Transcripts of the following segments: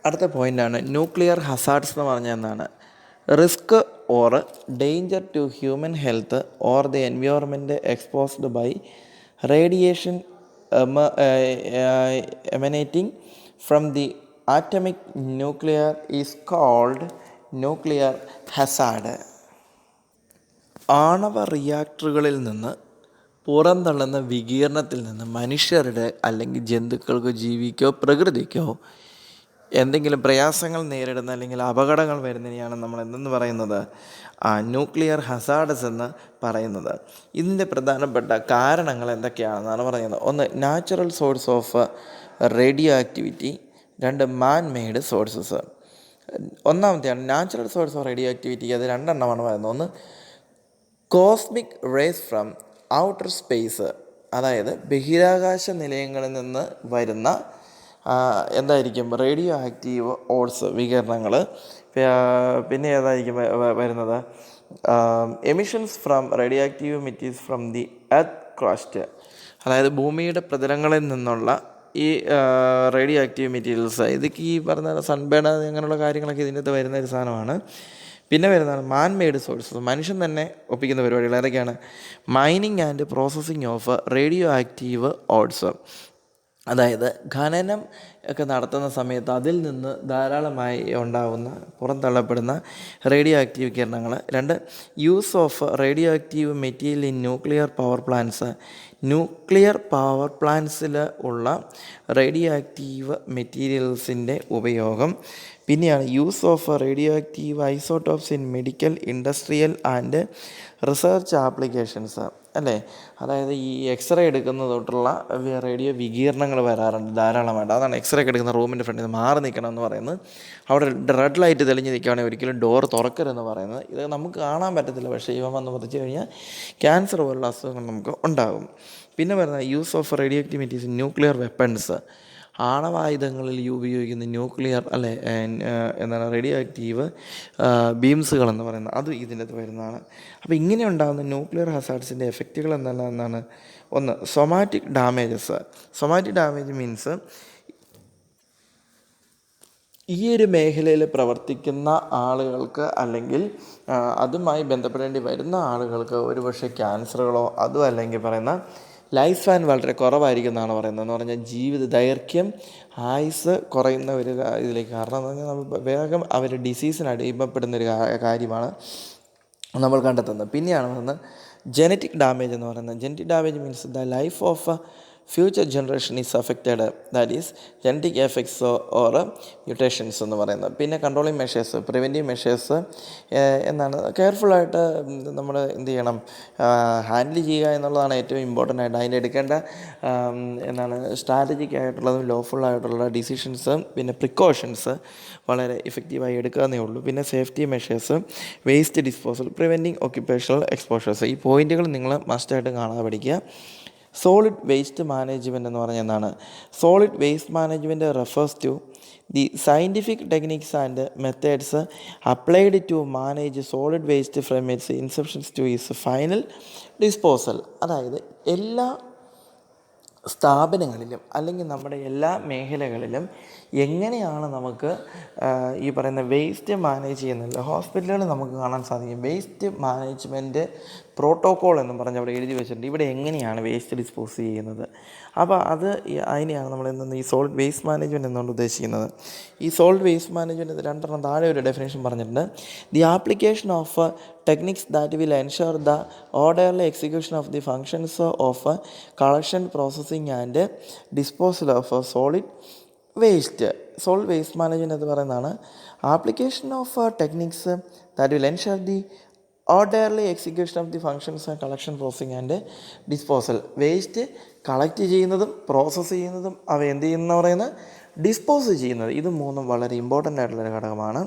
അടുത്ത പോയിൻ്റാണ് nuclear hazards എന്ന് പറഞ്ഞാൽ എന്താണ്? Risk or danger to human health or the environment exposed by radiation emanating from the atomic nuclear is called nuclear hazard. ആണവ റിയാക്ടറുകളിൽ നിന്ന് പുറന്തള്ളുന്ന വികിരണത്തിൽ നിന്ന് മനുഷ്യരുടെ അല്ലെങ്കിൽ ജന്തുക്കൾക്കോ ജീവിക്കോ പ്രകൃതിക്കോ എന്തെങ്കിലും പ്രയാസങ്ങൾ നേരിടുന്ന അല്ലെങ്കിൽ അപകടങ്ങൾ വരുന്നതിനെയാണ് നമ്മൾ എന്തെന്ന് പറയുന്നത്? ന്യൂക്ലിയർ ഹസാർഡസ് എന്ന് പറയുന്നത്. ഇതിൻ്റെ പ്രധാനപ്പെട്ട കാരണങ്ങൾ എന്തൊക്കെയാണെന്നാണ് പറയുന്നത്. ഒന്ന്, natural source of radioactivity. രണ്ട്, മാൻ മെയ്ഡ് സോഴ്സസ്. ഒന്നാമത്തെയാണ് natural source of radioactivity. അത് രണ്ടെണ്ണമാണ് പറയുന്നത്. ഒന്ന്, cosmic rays from outer space, അതായത് ബഹിരാകാശ നിലയങ്ങളിൽ നിന്ന് വരുന്ന എന്തായിരിക്കും? റേഡിയോ ആക്റ്റീവ് ഓട്സ് വികിരണങ്ങൾ. പിന്നെ ഏതായിരിക്കും വരുന്നത്? Emissions from radioactive materials from the earth crust, അതായത് ഭൂമിയുടെ പ്രതലങ്ങളിൽ നിന്നുള്ള ഈ റേഡിയോ ആക്റ്റീവ് മെറ്റീരിയൽസ്. ഇതൊക്കെ ഈ പറഞ്ഞ സൺബേൺ അങ്ങനെയുള്ള കാര്യങ്ങളൊക്കെ ഇതിൻ്റെ അകത്ത് വരുന്ന ഒരു സാധനമാണ്. പിന്നെ വരുന്നതാണ് മാൻ മെയ്ഡ് സോഴ്സസ്, മനുഷ്യൻ തന്നെ ഒപ്പിക്കുന്ന പരിപാടികൾ. ഏതൊക്കെയാണ്? Mining and processing of radioactive oats, അതായത് ഖനനം ഒക്കെ നടത്തുന്ന സമയത്ത് അതിൽ നിന്ന് ധാരാളമായി ഉണ്ടാകുന്ന പുറന്തള്ളപ്പെടുന്ന റേഡിയോ ആക്റ്റീവ് കിരണങ്ങൾ. രണ്ട്, use of radioactive material in nuclear power plants, nuclear power പ്ലാന്റ്സിൽ ഉള്ള റേഡിയോ ആക്റ്റീവ് മെറ്റീരിയൽസിൻ്റെ ഉപയോഗം. പിന്നെയാണ് use of radioactive isotopes in medical, industrial and research applications, അല്ലേ? അതായത് ഈ എക്സ്റേ എടുക്കുന്ന തൊട്ടുള്ള റേഡിയോ വികിരണങ്ങൾ വരാറുണ്ട് ധാരാളമായിട്ട്. അതാണ് എക്സ്റേ ഒക്കെ എടുക്കുന്ന റൂമിൻ്റെ ഫ്രണ്ടിൽ നിന്ന് മാറി നിൽക്കണം എന്ന് പറയുന്നത്. അവിടെ റെഡ് ലൈറ്റ് തെളിഞ്ഞ് നിൽക്കുകയാണെങ്കിൽ ഒരിക്കലും ഡോർ തുറക്കരുതെന്ന് പറയുന്നത്. ഇത് നമുക്ക് കാണാൻ പറ്റത്തില്ല, പക്ഷേ ഇവ വന്ന് പതിച്ചു കഴിഞ്ഞാൽ ക്യാൻസർ പോലുള്ള അസുഖങ്ങൾ നമുക്ക് ഉണ്ടാകും. പിന്നെ വരുന്നത് use of radioactive materials in nuclear weapons, ആണവായുധങ്ങളിൽ ഉപയോഗിക്കുന്ന ന്യൂക്ലിയർ എന്താണ് റേഡിയോ ആക്റ്റീവ് ബീംസുകളെന്ന് പറയുന്നത്, അത് ഇതിൻ്റെ അകത്ത് വരുന്നതാണ്. അപ്പോൾ ഇങ്ങനെ ഉണ്ടാകുന്ന ന്യൂക്ലിയർ ഹസാർഡ്സിൻ്റെ എഫക്റ്റുകൾ എന്താണ്? ഒന്ന്, somatic damages. Somatic damage means ഈ ഒരു മേഖലയിൽ പ്രവർത്തിക്കുന്ന ആളുകൾക്ക് അല്ലെങ്കിൽ അതുമായി ബന്ധപ്പെടേണ്ടി വരുന്ന ആളുകൾക്ക് ഒരുപക്ഷെ ക്യാൻസറുകളോ അതും അല്ലെങ്കിൽ പറയുന്ന ലൈഫ് സ്പാൻ വളരെ കുറവായിരിക്കും എന്നാണ് പറയുന്നത്. എന്ന് പറഞ്ഞാൽ ജീവിത ദൈർഘ്യം, ആയുസ് കുറയുന്ന ഒരു ഇതിലേക്ക്. കാരണം എന്ന് പറഞ്ഞാൽ നമ്മൾ വേഗം അവർ ഡിസീസിന് അടിമപ്പെടുന്നൊരു കാര്യമാണ് നമ്മൾ കണ്ടെത്തുന്നത്. പിന്നെയാണ് പറയുന്നത് ജനറ്റിക് ഡാമേജ് എന്ന് പറയുന്നത്. Genetic damage means the life of future generation is affected, that is genetic effects or mutations എന്ന് പറയുന്നത്. പിന്നെ കൺട്രോളിങ് മെഷേഴ്സ്, പ്രിവെൻറ്റീവ് മെഷേഴ്സ് എന്നാണ് കെയർഫുള്ളായിട്ട് നമ്മൾ എന്ത് ചെയ്യണം? ഹാൻഡിൽ ചെയ്യുക എന്നുള്ളതാണ് ഏറ്റവും ഇമ്പോർട്ടൻ്റ് ആയിട്ട്. അതിൻ്റെ എടുക്കേണ്ട സ്ട്രാറ്റജിക് ആയിട്ടുള്ളതും ലോഫുള്ളായിട്ടുള്ള ഡിസിഷൻസ് പിന്നെ പ്രിക്കോഷൻസ് വളരെ ഇഫക്റ്റീവായി എടുക്കാവുന്നേ ഉള്ളൂ. പിന്നെ safety measures, waste disposal, preventing occupational exposures. ഈ പോയിൻറ്റുകൾ നിങ്ങൾ മസ്റ്റായിട്ട് കാണാതെ പഠിക്കുക. സോളിഡ് വേസ്റ്റ് മാനേജ്മെൻറ്റ് എന്ന് പറഞ്ഞാൽ എന്താണ്? Solid waste management refers to the scientific techniques and methods applied to manage solid waste from its inceptions to its final disposal. അതായത് എല്ലാ സ്ഥാപനങ്ങളിലും അല്ലെങ്കിൽ നമ്മുടെ എല്ലാ മേഖലകളിലും എങ്ങനെയാണ് നമുക്ക് ഈ പറയുന്ന വേസ്റ്റ് മാനേജ് ചെയ്യുന്നത്? ഹോസ്പിറ്റലുകളിൽ നമുക്ക് കാണാൻ സാധിക്കും വേസ്റ്റ് മാനേജ്മെൻറ്റ് പ്രോട്ടോക്കോൾ എന്നും പറഞ്ഞ് അവിടെ എഴുതി വെച്ചിട്ടുണ്ട്. ഇവിടെ എങ്ങനെയാണ് വേസ്റ്റ് ഡിസ്പോസ് ചെയ്യുന്നത്? അപ്പോൾ അതിനെയാണ് നമ്മൾ ഈ സോളിഡ് വേസ്റ്റ് മാനേജ്മെൻറ്റ് എന്നുകൊണ്ട് ഉദ്ദേശിക്കുന്നത്. ഈ സോളിഡ് വേസ്റ്റ് മാനേജ്മെൻറ്റ് രണ്ടെണ്ണം താഴെ ഒരു ഡെഫിനേഷൻ പറഞ്ഞിട്ടുണ്ട്. The application of techniques that will ensure the orderly execution of the functions of collection, processing and disposal of solid waste. Solid waste management എന്ന് പറയുന്നതാണ് application of techniques that will ensure the orderly execution of the functions collection, processing and disposal. Waste collect ചെയ്യുന്നതും process ചെയ്യുന്നതും അവ എന്ത് ചെയ്യുന്ന പറയുന്നത് dispose ചെയ്യുന്നത്. ഇത് മൂന്നും വളരെ ഇമ്പോർട്ടൻ്റ് ആയിട്ടുള്ളൊരു ഘടകമാണ്.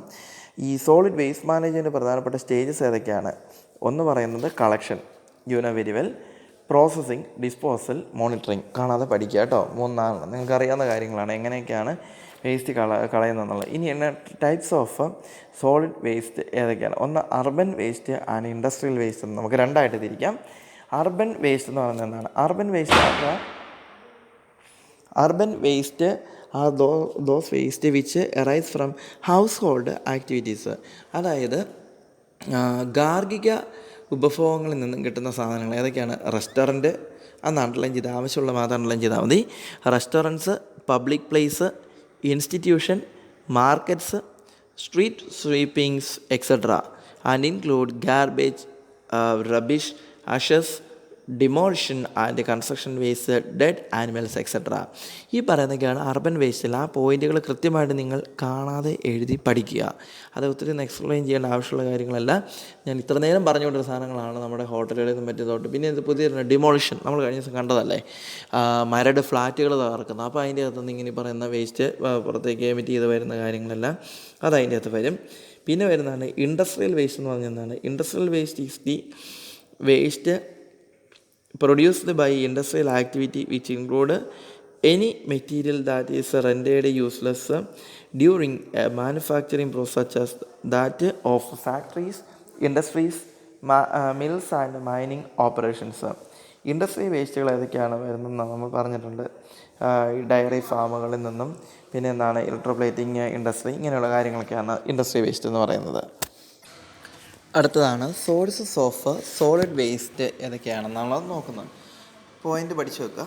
ഈ സോളിഡ് വേസ്റ്റ് മാനേജ്മെൻറ്റ് പ്രധാനപ്പെട്ട സ്റ്റേജസ് ഏതൊക്കെയാണ്? ഒന്ന് പറയുന്നത് collection, you know very well. Processing, disposal, monitoring. കാണാതെ പഠിക്കുക കേട്ടോ. മൂന്നാണ് നിങ്ങൾക്കറിയാവുന്ന കാര്യങ്ങളാണ് എങ്ങനെയൊക്കെയാണ് വേസ്റ്റ് കളയുന്നതെന്നുള്ളത്. ഇനി ടൈപ്സ് ഓഫ് സോളിഡ് വേസ്റ്റ് ഏതൊക്കെയാണ്? ഒന്ന് urban waste and industrial waste എന്ന് നമുക്ക് രണ്ടായിട്ട് തിരിക്കാം. അർബൻ വേസ്റ്റ് എന്ന് പറയുന്നത് എന്താണ്? Urban waste are those waste which arise from house hold activities. അതായത് ഗാർഹിക ഉപഭോഗങ്ങളിൽ നിന്നും കിട്ടുന്ന സാധനങ്ങൾ ഏതൊക്കെയാണ്? റെസ്റ്റോറൻറ്റ്, അത് അണ്ടർലൈൻ ചെയ്ത് ആവശ്യമുള്ള മാത്രം അണ്ടർലൈൻ ചെയ്താൽ മതി. Restaurants, public place, institution, markets, street sweepings etcetera and include garbage, rubbish, ashes, demolition and construction waste, dead animals etcetera. ഈ പറയുന്നതൊക്കെയാണ് അർബൻ വേസ്റ്റിൽ. ആ പോയിൻറ്റുകൾ കൃത്യമായിട്ട് നിങ്ങൾ കാണാതെ എഴുതി പഠിക്കുക. അത് ഒത്തിരി ഒന്ന് എക്സ്പ്ലെയിൻ ചെയ്യേണ്ട ആവശ്യമുള്ള കാര്യങ്ങളല്ല. ഞാൻ ഇത്ര നേരം പറഞ്ഞുകൊണ്ടിരുന്ന സാധനങ്ങളാണ് നമ്മുടെ ഹോട്ടലുകളിൽ നിന്നും മറ്റേതോട്ട്. പിന്നെ ഇത് പുതിയ ഡിമോളിഷൻ നമ്മൾ കഴിഞ്ഞ ദിവസം കണ്ടതല്ലേ, മരട് ഫ്ലാറ്റുകൾ തകർക്കുന്നത്. അപ്പോൾ അതിൻ്റെ അകത്തുനിന്ന് ഇങ്ങനെ പറയുന്ന വേസ്റ്റ് പുറത്തേക്ക് എമിറ്റ് ചെയ്ത് വരുന്ന കാര്യങ്ങളെല്ലാം അത് അതിൻ്റെ അകത്ത് വരും. പിന്നെ വരുന്നതാണ് ഇൻഡസ്ട്രിയൽ വേസ്റ്റ് എന്ന് പറഞ്ഞതാണ്. Industrial waste is the waste produced by industrial activity which include any material that is rendered useless during a manufacturing process, such as that of factories, industries, mills and mining operations. Industry വേസ്റ്റുകൾ ഏതൊക്കെയാണ് വരുന്നതെന്ന് നമ്മൾ പറഞ്ഞിട്ടുണ്ട്. ഈ diary ഫാമുകളിൽ നിന്നും പിന്നെ എന്താണ് electroplating industry, ഇങ്ങനെയുള്ള കാര്യങ്ങളൊക്കെയാണ് ഇൻഡസ്ട്രി വേസ്റ്റ് എന്ന് പറയുന്നത്. അടുത്തതാണ് സോഴ്സസ് ഓഫ് സോളിഡ് വേസ്റ്റ് ഏതൊക്കെയാണെന്നുള്ളത് നോക്കുന്നത്. പോയിൻ്റ് പഠിച്ചു വെക്കുക.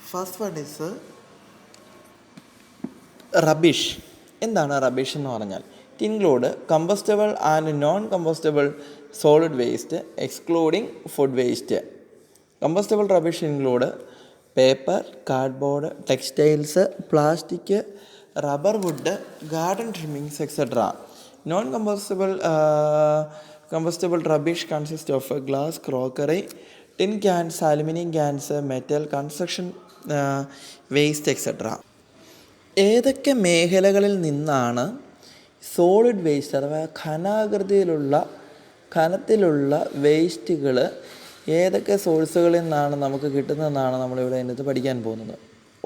First one is rubbish. എന്താണ് റബിഷ് എന്ന് പറഞ്ഞാൽ? It include combustible and non combustible solid waste excluding food waste. Combustible rubbish include paper, cardboard, textiles, plastic, rubber, wood, garden trimmings etcetera. Non-combustible rubbish consists of glass, crockery, tin cans, aluminum cans, metal, construction waste etc. ഏതൊക്കെ മേഖലകളിൽ നിന്നാണ് solid waste അഥവാ ഖനത്തിലുള്ള വേസ്റ്റുകൾ ഏതൊക്കെ സോഴ്സുകളിൽ നിന്നാണ് നമുക്ക് കിട്ടുന്നതെന്നാണ് നമ്മളിവിടെ അതിനകത്ത് പഠിക്കാൻ പോകുന്നത്.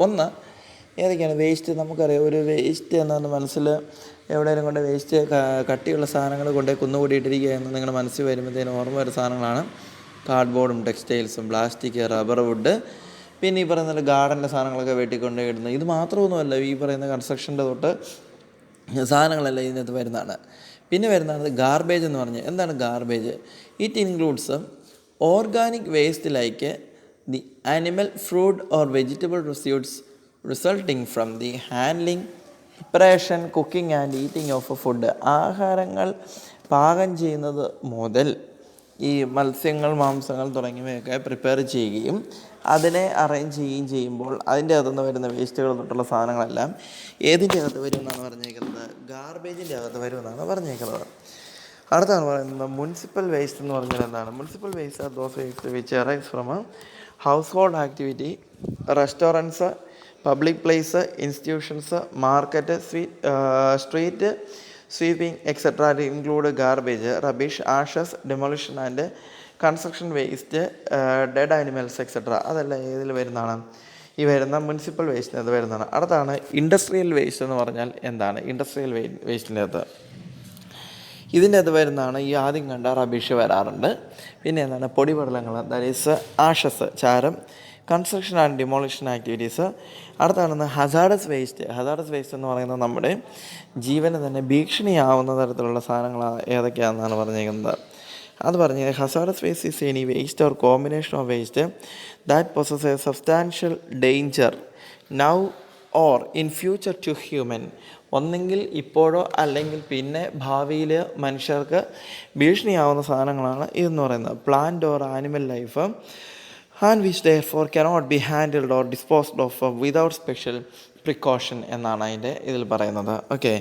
ഒന്ന്, ഏതൊക്കെയാണ് വേസ്റ്റ്? നമുക്കറിയാം, ഒരു വേസ്റ്റ് എന്നാണ് മനസ്സിൽ എവിടെയെങ്കിലും കൊണ്ട് വേസ്റ്റ് കട്ടിയുള്ള സാധനങ്ങൾ കൊണ്ട് കുന്നുകൂടിയിട്ടിരിക്കുക എന്ന് നിങ്ങളുടെ മനസ്സിൽ വരുമ്പോഴത്തേനും ഓർമ്മ വരുന്ന സാധനങ്ങളാണ് കാർഡ്ബോർഡും ടെക്സ്റ്റൈൽസും പ്ലാസ്റ്റിക്, റബ്ബർ, വുഡ്. പിന്നെ ഈ പറയുന്ന ഗാർഡൻ്റെ സാധനങ്ങളൊക്കെ വെട്ടിക്കൊണ്ട് ഇടുന്നത്. ഇത് മാത്രമൊന്നുമല്ല, ഈ പറയുന്ന കൺസ്ട്രക്ഷൻ്റെ തൊട്ട് സാധനങ്ങളെല്ലാം ഇതിനകത്ത് വരുന്നതാണ്. പിന്നെ വരുന്നതാണ് ഗാർബേജ് എന്ന് പറഞ്ഞാൽ. എന്താണ് garbage? It includes organic waste like the animal, fruit or vegetable residues resulting from the handling, preparation, cooking and eating of food. ആഹാരങ്ങൾ പാകം ചെയ്യുന്നത് മുതൽ ഈ മത്സ്യങ്ങൾ, മാംസങ്ങൾ തുടങ്ങിയവയൊക്കെ പ്രിപ്പയർ ചെയ്യുകയും അതിനെ അറേഞ്ച് ചെയ്യുമ്പോൾ അതിൻ്റെ അകത്തുനിന്ന് വരുന്ന വേസ്റ്റുകൾ തൊട്ടുള്ള സാധനങ്ങളെല്ലാം ഏതിൻ്റെ അകത്ത് വരുമെന്നാണ് പറഞ്ഞേക്കുന്നത്? ഗാർബേജിൻ്റെ അകത്ത് വരുമെന്നാണ് പറഞ്ഞേക്കുന്നത്. അടുത്താണ് പറയുന്നത് മുനിസിപ്പൽ വേസ്റ്റ് എന്ന് പറഞ്ഞാൽ എന്താണ്? Municipal waste are those waste which arise from house hold activity, restaurants, public place, institutions, market, street sweeping etcetera include garbage, rubbish, Ashes, demolition and construction waste, dead animals etcetera. അതെല്ലാം ഏതിൽ വരുന്നതാണ്? ഈ വരുന്ന municipal വേസ്റ്റിനകത്ത് വരുന്നതാണ്. അടുത്താണ് industrial waste എന്ന് പറഞ്ഞാൽ എന്താണ്? ഇൻഡസ്ട്രിയൽ വേസ്റ്റിൻ്റെ അകത്ത് ഇതിൻ്റെ അകത്ത് വരുന്നതാണ് ഈ ആദ്യം കണ്ട റബിഷ് വരാറുണ്ട്. പിന്നെ എന്താണ്? പൊടിപടലങ്ങൾ, ദാറ്റ് ഈസ് ആഷസ്, ചാരം, കൺസ്ട്രക്ഷൻ ആൻഡ് ഡിമോളിഷൻ ആക്ടിവിറ്റീസ്. അടുത്താണെന്ന് ഹസാഡസ് വേസ്റ്റ്. ഹസാഡസ് വേസ്റ്റ് എന്ന് പറയുന്നത് നമ്മുടെ ജീവന് തന്നെ ഭീഷണിയാവുന്ന തരത്തിലുള്ള സാധനങ്ങൾ ഏതൊക്കെയാണെന്നാണ് പറഞ്ഞിരിക്കുന്നത്. അത് പറഞ്ഞ് hazardous waste is any waste or combination of waste that possess a substantial danger now or in future to human. ഒന്നെങ്കിൽ ഇപ്പോഴോ അല്ലെങ്കിൽ പിന്നെ ഭാവിയിൽ മനുഷ്യർക്ക് ഭീഷണിയാവുന്ന സാധനങ്ങളാണ് ഇതെന്ന് പറയുന്നത്. Plant or animal life and which therefore cannot be handled or disposed of without special precaution എന്നാണ് അതിൻ്റെ ഇതിൽ പറയുന്നത്. ഓക്കെ,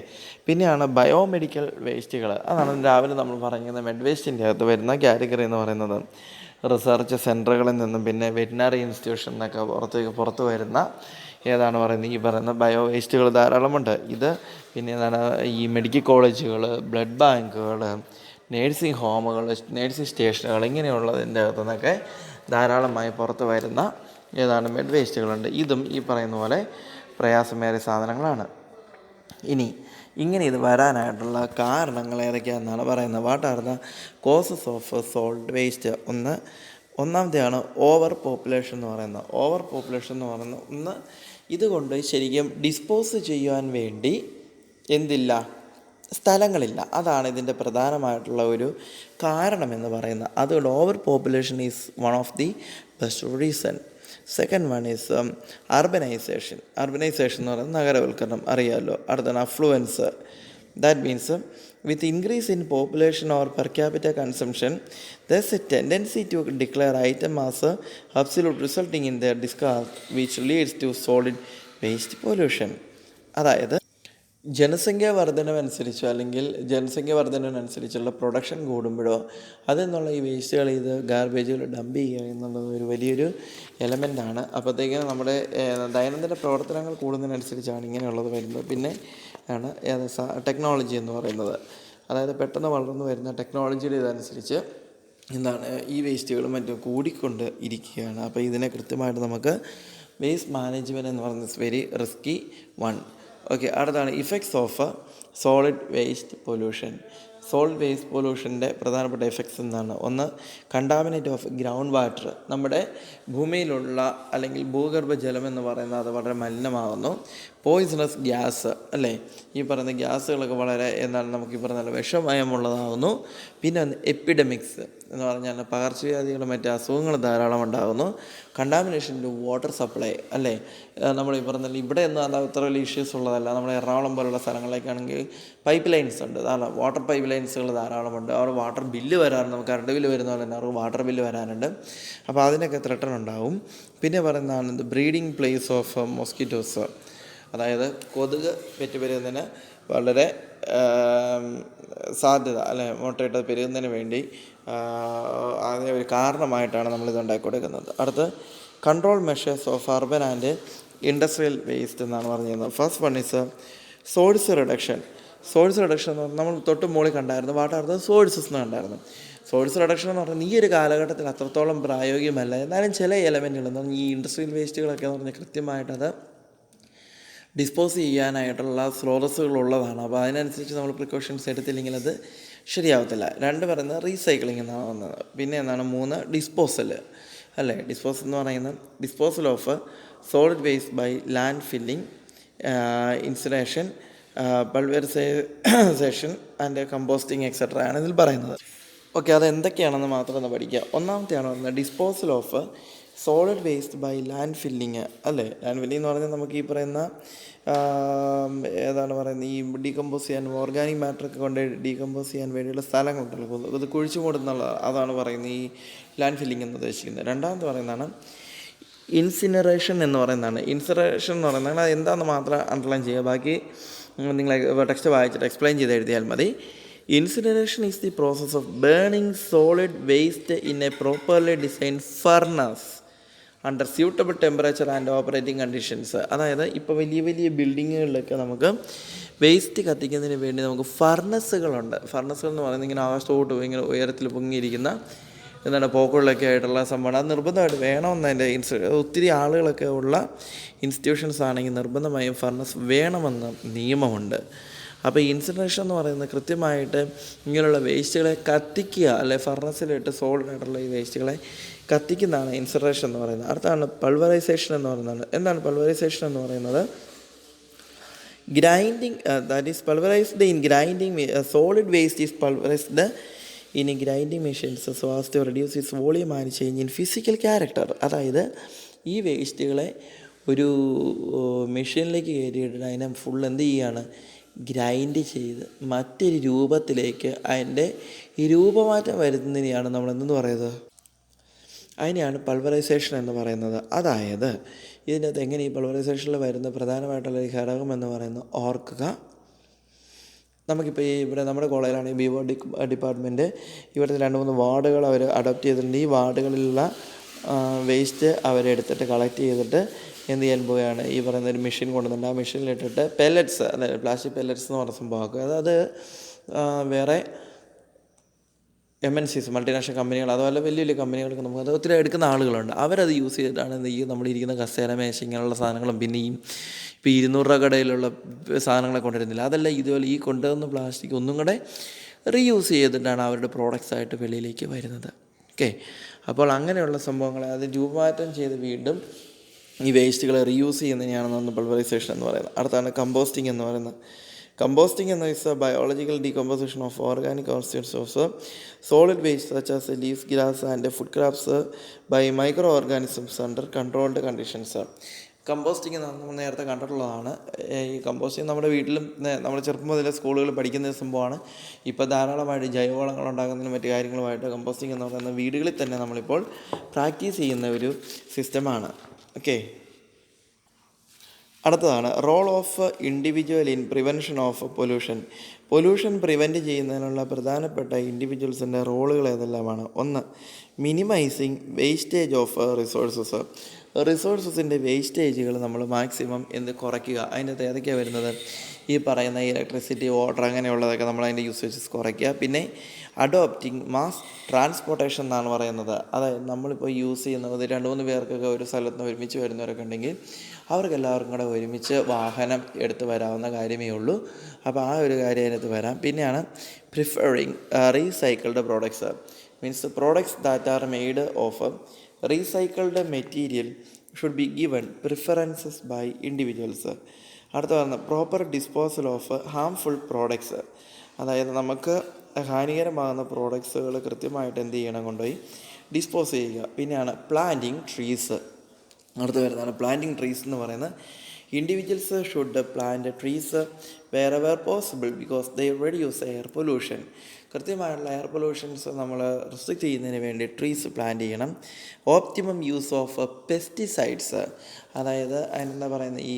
പിന്നെയാണ് ബയോമെഡിക്കൽ വേസ്റ്റുകൾ. അതാണ് രാവിലെ നമ്മൾ പറയുന്നത് മെഡ് വേസ്റ്റിൻ്റെ അകത്ത് വരുന്ന കാറ്റഗറി എന്ന് പറയുന്നത്. റിസർച്ച് സെൻറ്ററുകളിൽ നിന്നും പിന്നെ വെറ്റിനറി ഇൻസ്റ്റിറ്റ്യൂഷൻ എന്നൊക്കെ പുറത്ത് വരുന്ന ഏതാണ് പറയുന്നത്? ഈ പറയുന്ന ബയോ വേസ്റ്റുകൾ ധാരാളമുണ്ട്. ഇത് പിന്നെ ഏതാണ്? ഈ മെഡിക്കൽ കോളേജുകൾ, ബ്ലഡ് ബാങ്കുകൾ, നേഴ്സിംഗ് ഹോമുകൾ, നേഴ്സിംഗ് സ്റ്റേഷനുകൾ, ഇങ്ങനെയുള്ളതിൻ്റെ അകത്തു നിന്നൊക്കെ ധാരാളമായി പുറത്ത് വരുന്ന ഏതാണ് മെഡ് വേസ്റ്റുകളുണ്ട്. ഇതും ഈ പറയുന്ന പോലെ പ്രയാസമേറിയ സാധനങ്ങളാണ്. ഇനി ഇങ്ങനെ ഇത് വരാനായിട്ടുള്ള കാരണങ്ങൾ ഏതൊക്കെയാണെന്നാണ് പറയുന്നത്. What are the causes of solid waste? ഒന്നാമത്തെയാണ് ഓവർ പോപ്പുലേഷൻ എന്ന് പറയുന്നത്. ഓവർ പോപ്പുലേഷൻ എന്ന് പറയുന്നത് ഒന്ന് ഇതുകൊണ്ട് ശരിക്കും ഡിസ്പോസ് ചെയ്യുവാൻ വേണ്ടി എന്തില്ല, സ്ഥലങ്ങളില്ല. അതാണ് ഇതിൻ്റെ പ്രധാനമായിട്ടുള്ള ഒരു കാരണമെന്ന് പറയുന്നത്. അതുകൊണ്ട് overpopulation is one of the best reason. Second one is urbanisation. Urbanisation എന്ന് പറയുന്നത് നഗരവൽക്കരണം, അറിയാമല്ലോ. അടുത്താണ് affluence. That means with increase in population or per capita consumption, there's a tendency to declare item as absolute, resulting in their discard, which leads to solid waste pollution. അതായത് ജനസംഖ്യാ വർധനവനുസരിച്ചോ അല്ലെങ്കിൽ ജനസംഖ്യ വർധനവനുസരിച്ചുള്ള production കൂടുമ്പോഴോ അതിൽ നിന്നുള്ള ഈ വേസ്റ്റുകൾ ഗാർബേജുകൾ ഡംപ് ചെയ്യുക എന്നുള്ളത് ഒരു വലിയൊരു എലമെൻ്റാണ്. അപ്പോഴത്തേക്കും നമ്മുടെ ദൈനംദിന പ്രവർത്തനങ്ങൾ കൂടുന്നതിനനുസരിച്ചാണ് ഇങ്ങനെയുള്ളത് വരുന്നത്. പിന്നെ ആണ് ടെക്നോളജി എന്ന് പറയുന്നത്. അതായത് പെട്ടെന്ന് വളർന്നു വരുന്ന ടെക്നോളജിയുടെ ഇതനുസരിച്ച് ഈ വേസ്റ്റുകളും മറ്റും കൂടിക്കൊണ്ട് ഇരിക്കുകയാണ്. അപ്പോൾ ഇതിനെ കൃത്യമായിട്ട് നമുക്ക് വേസ്റ്റ് മാനേജ്മെൻറ്റ് എന്ന് പറയുന്നത് വെരി റിസ്കി വൺ. ഓക്കെ, അടുത്താണ് effects of solid waste pollution. Solid waste പൊല്യൂഷൻ്റെ പ്രധാനപ്പെട്ട എഫക്ട്സ് എന്താണ്? ഒന്ന്, കണ്ടാമിനേറ്റ് ഓഫ് ഗ്രൗണ്ട് വാട്ടർ. നമ്മുടെ ഭൂമിയിലുള്ള അല്ലെങ്കിൽ ഭൂഗർഭജലം എന്ന് പറയുന്നത് അത് വളരെ മലിനമാകുന്നു. പോയിസണസ് ഗ്യാസ്, അല്ലേ, ഈ പറയുന്ന ഗ്യാസുകളൊക്കെ വളരെ നമുക്ക് ഈ പറഞ്ഞ വിഷമയമുള്ളതാകുന്നു. പിന്നെ എപ്പിഡമിക്സ് എന്ന് പറഞ്ഞാൽ പകർച്ചവ്യാധികളും മറ്റ് അസുഖങ്ങളും ധാരാളം ഉണ്ടാകുന്നു. കണ്ടാമിനേഷൻ ടു വാട്ടർ സപ്ലൈ, അല്ലേ, നമ്മൾ ഈ പറഞ്ഞാൽ ഇവിടെ ഒന്നും അത് അത്ര വലിയ ഇഷ്യൂസ് ഉള്ളതല്ല. നമ്മുടെ എറണാകുളം പോലുള്ള സ്ഥലങ്ങളിലേക്കാണെങ്കിൽ പൈപ്പ് ലൈൻസ് ഉണ്ട്, ധാരാളം വാട്ടർ പൈപ്പ് ലൈൻസുകൾ ധാരാളമുണ്ട്. അവർ വാട്ടർ ബില്ല് വരാറുണ്ട്, നമുക്ക് കറണ്ട് ബില്ല് വരുന്ന പോലെ തന്നെ അവർക്ക് വാട്ടർ ബില്ല് വരാനുണ്ട്. അപ്പോൾ അതിനൊക്കെ ത്രട്ടൺ ഉണ്ടാവും. പിന്നെ പറയുന്നതാണ് ബ്രീഡിങ് പ്ലേസ് ഓഫ് മോസ്കിറ്റോസ്. അതായത് കൊതുക് പെറ്റുപെരുകുന്നതിന് വളരെ സാധ്യത, അല്ലെ, മുട്ടയിട്ട് പെരുകുന്നതിന് വേണ്ടി അതിന് ഒരു കാരണമായിട്ടാണ് നമ്മളിത് ഉണ്ടാക്കി കൊടുക്കുന്നത്. അടുത്ത് control measures of urban and industrial waste എന്നാണ് പറഞ്ഞിരുന്നത്. First one is source reduction. Source reduction എന്ന് പറഞ്ഞാൽ നമ്മൾ തൊട്ട് മുകളിൽ കണ്ടായിരുന്നു, വാട്ട് സോഴ്സസ് എന്ന് കണ്ടായിരുന്നു. സോഴ്സ് റിഡക്ഷൻ എന്ന് പറഞ്ഞാൽ ഈ ഒരു കാലഘട്ടത്തിൽ അത്രത്തോളം പ്രായോഗികമല്ല. എന്നാലും ചില എലമെൻറ്റുകൾ എന്ന് പറഞ്ഞാൽ ഈ ഇൻഡസ്ട്രിയൽ വേസ്റ്റുകളൊക്കെ എന്ന് പറഞ്ഞാൽ കൃത്യമായിട്ടത് ഡിസ്പോസ് ചെയ്യാനായിട്ടുള്ള സ്രോതസ്സുകളുള്ളതാണ്. അപ്പോൾ അതിനനുസരിച്ച് നമ്മൾ പ്രിക്കോഷൻസ് എടുത്തില്ലെങ്കിൽ അത് ശരിയാവത്തില്ല. രണ്ട് പറയുന്നത് റീസൈക്ലിംഗ് എന്നാണ് വന്നത്. പിന്നെ എന്താണ്? മൂന്ന്, ഡിസ്പോസൽ, അല്ലേ. ഡിസ്പോസൽ എന്ന് പറയുന്നത് disposal of solid waste by landfilling, incineration, pulverisation and composting etcetera ആണ് ഇതിൽ പറയുന്നത്. ഓക്കെ, അത് എന്തൊക്കെയാണെന്ന് മാത്രം ഒന്ന് പഠിക്കുക. ഒന്നാമത്തെയാണ് പറയുന്നത് disposal of solid waste by land filling, അല്ലേ. ലാൻഡ് ഫില്ലിംഗ് എന്ന് പറഞ്ഞാൽ നമുക്ക് ഈ പറയുന്ന ഈ ഡീകമ്പോസ് ചെയ്യാൻ ഓർഗാനിക് മാറ്ററൊക്കെ കൊണ്ട് ഡീകമ്പോസ് ചെയ്യാൻ വേണ്ടിയുള്ള സ്ഥലങ്ങളുണ്ടല്ലോ, ഇത് കുഴിച്ചു മൂടുന്നുള്ള അതാണ് പറയുന്നത് ഈ ലാൻഡ് ഫില്ലിംഗ് എന്ന് ഉദ്ദേശിക്കുന്നത്. രണ്ടാമത് പറയുന്നതാണ് ഇൻസിനറേഷൻ എന്ന് പറയുന്നതാണ്. ഇൻസിനറേഷൻ എന്ന് പറയുന്നത് അത് എന്താണെന്ന് മാത്രം അണ്ടർലൈൻ ചെയ്യുക, ബാക്കി നിങ്ങൾ ടെക്സ്റ്റ് വായിച്ചിട്ട് എക്സ്പ്ലെയിൻ ചെയ്ത് എഴുതിയാൽ മതി. Incineration is the process of burning solid waste in a properly designed furnace under suitable temperature and operating conditions. അതായത് ഇപ്പോൾ വലിയ വലിയ ബിൽഡിങ്ങുകളിലൊക്കെ നമുക്ക് വേസ്റ്റ് കത്തിക്കുന്നതിന് വേണ്ടി നമുക്ക് ഫർണസുകളുണ്ട്. ഫർണസുകൾ എന്ന് പറയുന്നത് ഇങ്ങനെ ആകാശത്തോട്ട് ഇങ്ങനെ ഉയരത്തിൽ പൊങ്ങിയിരിക്കുന്ന പോക്കുകളിലൊക്കെ ആയിട്ടുള്ള സംഭവമാണ്. അത് നിർബന്ധമായിട്ട് വേണമെന്നതിൻ്റെ ഒത്തിരി ആളുകളൊക്കെ ഉള്ള ഇൻസ്റ്റിറ്റ്യൂഷൻസ് ആണെങ്കിൽ നിർബന്ധമായും ഫർണസ് വേണമെന്ന് നിയമമുണ്ട്. അപ്പോൾ ഇൻസിനറേഷൻ എന്ന് പറയുന്നത് കൃത്യമായിട്ട് ഇങ്ങനെയുള്ള വേസ്റ്റുകളെ കത്തിക്കുക, അല്ലെ, ഫർണസിലിട്ട് സോളിഡായിട്ടുള്ള ഈ വേസ്റ്റുകളെ കത്തിക്കുന്നതാണ് ഇൻസിനറേഷൻ എന്ന് പറയുന്നത്. അടുത്താണ് പൾവറൈസേഷൻ എന്ന് പറയുന്നത്. എന്താണ് പൾവറൈസേഷൻ എന്ന് പറയുന്നത്? Grinding, that is pulverised in grinding. Solid waste is pulverised in grinding machines so as to reduce its volume and change in physical character. അതായത് ഈ വേസ്റ്റുകളെ ഒരു മെഷീനിലേക്ക് കയറ്റിയിട്ട് അതിനെ ഫുൾ എന്ത് ചെയ്യുകയാണ്, ഗ്രൈൻഡ് ചെയ്ത് മറ്റൊരു രൂപത്തിലേക്ക് അതിൻ്റെ ഈ രൂപമാറ്റം വരുത്തുന്നതിനെയാണ് നമ്മൾ എന്തെന്ന് പറയുന്നത്, അതിനെയാണ് പൾവറൈസേഷൻ എന്ന് പറയുന്നത്. അതായത് ഇതിനകത്ത് എങ്ങനെ ഈ പൾവറൈസേഷനിൽ വരുന്ന പ്രധാനമായിട്ടുള്ള ഒരു ഘടകം എന്ന് പറയുന്നത് ഓർക്കുക. നമുക്കിപ്പോൾ ഈ ഇവിടെ നമ്മുടെ കോളേജിലാണ് ബി വാർഡ് ഡിപ്പാർട്ട്മെൻറ്റ്, ഇവിടുത്തെ 2-3 വാർഡുകൾ അവർ അഡോപ്റ്റ് ചെയ്തിട്ടുണ്ട്. ഈ വാർഡുകളിലുള്ള വേസ്റ്റ് അവരെടുത്തിട്ട് കളക്ട് ചെയ്തിട്ട് എന്ത് ചെയ്യാൻ പോവുകയാണ്, ഈ പറയുന്ന ഒരു മെഷീൻ കൊണ്ടുവന്നിട്ട് ആ മെഷീനിലിട്ടിട്ട് പെല്ലറ്റ്സ്, അതായത് പ്ലാസ്റ്റിക് പെല്ലറ്റ്സ് എന്ന് പറഞ്ഞ സംഭവമാക്കുക. അത് വേറെ MNCs, മൾട്ടിനാഷണൽ കമ്പനികൾ, അതുപോലെ വലിയ വലിയ കമ്പനികൾക്ക് നമുക്ക് അത് ഒത്തിരി എടുക്കുന്ന ആളുകളുണ്ട്. അവരത് യൂസ് ചെയ്തിട്ടാണ് ഈ നമ്മളിരിക്കുന്ന കസേര, മേശ, ഇങ്ങനെയുള്ള സാധനങ്ങളും പിന്നെയും ഇപ്പോൾ 200 രൂപ കടയിലുള്ള സാധനങ്ങളെ കൊണ്ടുവരുന്നില്ല, അതെല്ലാം ഇതുപോലെ ഈ കൊണ്ടുവന്ന പ്ലാസ്റ്റിക് ഒന്നും കൂടെ റീയൂസ് ചെയ്തിട്ടാണ് അവരുടെ പ്രോഡക്റ്റ്സ് ആയിട്ട് വെളിയിലേക്ക് വരുന്നത്. ഓക്കെ, അപ്പോൾ അങ്ങനെയുള്ള സംഭവങ്ങളെ അത് രൂപമാറ്റം ചെയ്ത് വീണ്ടും ഈ വേസ്റ്റുകൾ റീയൂസ് ചെയ്യുന്നതിനെയാണ് നമ്മൾ പൾവറൈസേഷൻ എന്ന് പറയുന്നത്. അടുത്താണ് കമ്പോസ്റ്റിംഗ് എന്ന് പറയുന്നത്. കമ്പോസ്റ്റിംഗ് എന്ന is a biological decomposition of organic constituents of solid waste such as leaves, grass and food scraps by micro organisms under controlled conditions. Composting നമ്മൾ നേരത്തെ കണ്ടിട്ടുള്ളതാണ്. ഈ കമ്പോസ്റ്റിംഗ് നമ്മുടെ വീട്ടിലും നമ്മൾ ചെറുപ്പം മുതലേ സ്കൂളുകളിൽ പഠിക്കുന്ന സംഭവമാണ്. ഇപ്പോൾ ധാരാളമായിട്ട് ജൈവവളങ്ങൾ ഉണ്ടാക്കുന്നതിനും മറ്റു കാര്യങ്ങളുമായിട്ട് കമ്പോസ്റ്റിംഗ് എന്ന് പറയുന്ന വീടുകളിൽ തന്നെ നമ്മളിപ്പോൾ പ്രാക്ടീസ് ചെയ്യുന്ന ഒരു സിസ്റ്റമാണ്. ഓക്കെ, അടുത്തതാണ് role of individual in prevention of pollution prevent ചെയ്യുന്നതിനുള്ള പ്രധാനപ്പെട്ട ഇൻഡിവിജ്വൽസിൻ്റെ റോളുകൾ ഏതെല്ലാമാണ്? ഒന്ന്, മിനിമൈസിങ് വേസ്റ്റേജ് ഓഫ് റിസോഴ്സസിൻ്റെ വേസ്റ്റേജുകൾ നമ്മൾ മാക്സിമം കുറയ്ക്കുക. അതിൻ്റെ അകത്ത് ഏതൊക്കെയാണ് വരുന്നത്? ഈ പറയുന്ന ഇലക്ട്രിസിറ്റി, വാട്ടർ, അങ്ങനെയുള്ളതൊക്കെ നമ്മൾ അതിൻ്റെ യൂസേജസ് കുറയ്ക്കുക. പിന്നെ അഡോപ്റ്റിംഗ് മാസ് ട്രാൻസ്പോർട്ടേഷൻ എന്നാണ് പറയുന്നത്. അതായത് നമ്മളിപ്പോൾ യൂസ് ചെയ്യുന്നത് 2-3 പേർക്കൊക്കെ ഒരു സ്ഥലത്ത് നിന്ന് ഒരുമിച്ച് വരുന്നവരൊക്കെ ഉണ്ടെങ്കിൽ അവർക്കെല്ലാവർക്കും കൂടെ ഒരുമിച്ച് വാഹനം എടുത്ത് വരാവുന്ന കാര്യമേ ഉള്ളൂ. അപ്പോൾ ആ ഒരു കാര്യം അതിനകത്ത് വരാം. പിന്നെയാണ് preferring recycled products, means products that are made of recycled material should be given preferences by individuals. അടുത്ത പറയുന്നത് proper disposal of harmful products, അതായത് നമുക്ക് ഹാനികരമാകുന്ന പ്രോഡക്ട്സുകൾ കൃത്യമായിട്ട് എന്ത് ചെയ്യണം, കൊണ്ടുപോയി ഡിസ്പോസ് ചെയ്യുക. പിന്നെയാണ് പ്ലാന്റിങ് ട്രീസ്. അടുത്ത് വരുന്നതാണ് പ്ലാന്റിങ് ട്രീസ് എന്ന് പറയുന്നത്. Individuals should plant trees wherever possible because they reduce air pollution. കൃത്യമായിട്ടുള്ള എയർ പൊല്യൂഷൻസ് നമ്മൾ റെസ്ട്രിക്റ്റ് ചെയ്യുന്നതിന് വേണ്ടി ട്രീസ് പ്ലാന്റ് ചെയ്യണം. ഓപ്റ്റിമം യൂസ് ഓഫ് പെസ്റ്റിസൈഡ്സ്, അതായത് അതിനെന്താ പറയുന്നത്, ഈ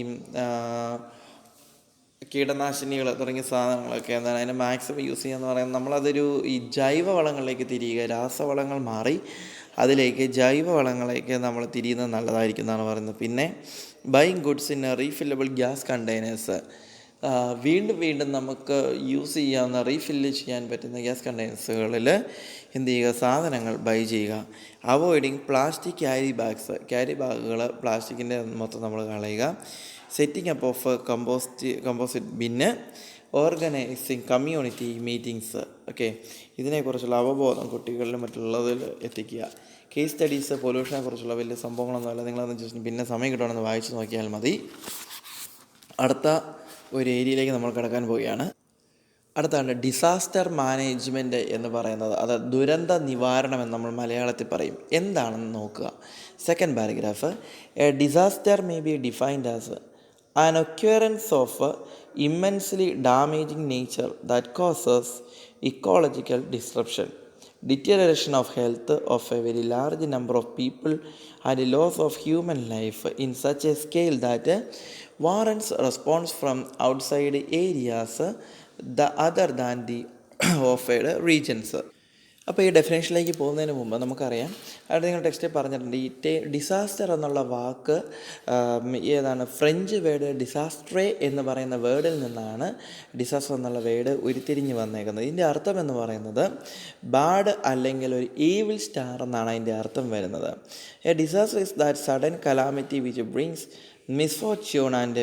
കീടനാശിനികൾ തുടങ്ങിയ സാധനങ്ങളൊക്കെ എന്താണ് അതിനെ മാക്സിമം യൂസ് ചെയ്യുക എന്ന് പറയുന്നത്. നമ്മളതൊരു ഈ ജൈവവളങ്ങളിലേക്ക് തിരിയുക, രാസവളങ്ങൾ മാറി അതിലേക്ക് ജൈവവളങ്ങളിലേക്ക് നമ്മൾ തിരിയുന്നത് നല്ലതായിരിക്കും എന്നാണ് പറയുന്നത്. പിന്നെ buying goods in refillable glass containers, വീണ്ടും വീണ്ടും നമുക്ക് യൂസ് ചെയ്യാവുന്ന റീഫില്ല് ചെയ്യാൻ പറ്റുന്ന ഗ്യാസ് കണ്ടെയ്നേഴ്സുകളിൽ എന്ത് ചെയ്യുക, സാധനങ്ങൾ ബൈ ചെയ്യുക. അവോയ്ഡിങ് പ്ലാസ്റ്റിക് ക്യാരി ബാഗുകൾ, പ്ലാസ്റ്റിക്കിൻ്റെ മൊത്തം നമ്മൾ കളയുക. Setting up of composite bin, organising community meetings. Okay, ഇതിനെക്കുറിച്ചുള്ള അവബോധം കുട്ടികളിലും മറ്റുള്ളതിൽ എത്തിക്കുക. കേസ് സ്റ്റഡീസ്, പൊല്യൂഷനെ കുറിച്ചുള്ള വലിയ സംഭവങ്ങളൊന്നുമല്ല, നിങ്ങളതെന്ന് ജസ്റ്റ് പിന്നെ സമയം കിട്ടുകയാണെന്ന് വായിച്ച് നോക്കിയാൽ മതി. അടുത്ത ഒരു ഏരിയയിലേക്ക് നമ്മൾ കിടക്കാൻ പോവുകയാണ്. അടുത്താണ് ഡിസാസ്റ്റർ മാനേജ്മെൻറ്റ് എന്ന് പറയുന്നത്. അത് ദുരന്ത നിവാരണം എന്ന് നമ്മൾ മലയാളത്തിൽ പറയും. എന്താണെന്ന് നോക്കുക. Second paragraph, A disaster may be defined as an occurrence of immensely damaging nature that causes ecological disruption, deterioration of health of a very large number of people and loss of human life in such a scale that warrants response from outside areas other than the offered regions. അപ്പോൾ ഈ ഡെഫിനേഷനിലേക്ക് പോകുന്നതിന് മുമ്പ് നമുക്കറിയാം, അവിടെ നിങ്ങൾ ടെക്സ്റ്റിൽ പറഞ്ഞിട്ടുണ്ട്, ഈ ഡിസാസ്റ്റർ എന്നുള്ള വാക്ക് ഏതാണ്, ഫ്രഞ്ച് വേർഡ് ഡിസാസ്ട്രേ എന്ന് പറയുന്ന വേർഡിൽ നിന്നാണ് ഡിസാസ്റ്റർ എന്നുള്ള വേർഡ് ഉരുത്തിരിഞ്ഞ് വന്നേക്കുന്നത്. ഇതിൻ്റെ അർത്ഥം എന്ന് പറയുന്നത് ബാഡ് അല്ലെങ്കിൽ ഒരു ഈവിൾ സ്റ്റാർ എന്നാണ് അതിൻ്റെ അർത്ഥം വരുന്നത്. A disaster is that sudden calamity which brings misfortune and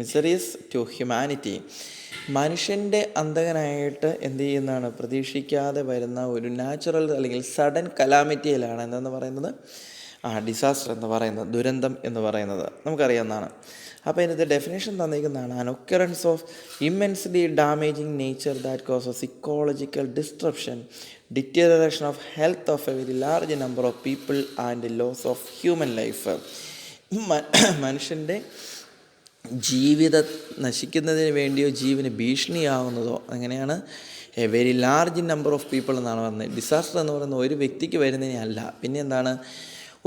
miseries to humanity. മനുഷ്യൻ്റെ അന്തകനായിട്ട് എന്ത് ചെയ്യുന്നതാണ്, പ്രതീക്ഷിക്കാതെ വരുന്ന ഒരു നാച്ചുറൽ അല്ലെങ്കിൽ സഡൻ കലാമിറ്റിയിലാണ് എന്തെന്ന് പറയുന്നത്, ഡിസാസ്റ്റർ എന്ന് പറയുന്നത്, ദുരന്തം എന്ന് പറയുന്നത് നമുക്കറിയാവുന്നതാണ്. അപ്പോൾ ഇതിൻ്റെ ഡെഫിനേഷൻ തന്നിരിക്കുന്നതാണ്, an occurrence of immensely damaging nature that causes ecological disruption, deterioration of health of a very large number of people and loss of human life. മനുഷ്യൻ്റെ ജീവിതം നശിക്കുന്നതിന് വേണ്ടിയോ ജീവന് ഭീഷണിയാവുന്നതോ അങ്ങനെയാണ് a very large number of people എന്നാണ് പറഞ്ഞത്. Disaster എന്ന് പറയുന്നത് ഒരു വ്യക്തിക്ക് വരുന്നതിനെ അല്ല, പിന്നെ എന്താണ്,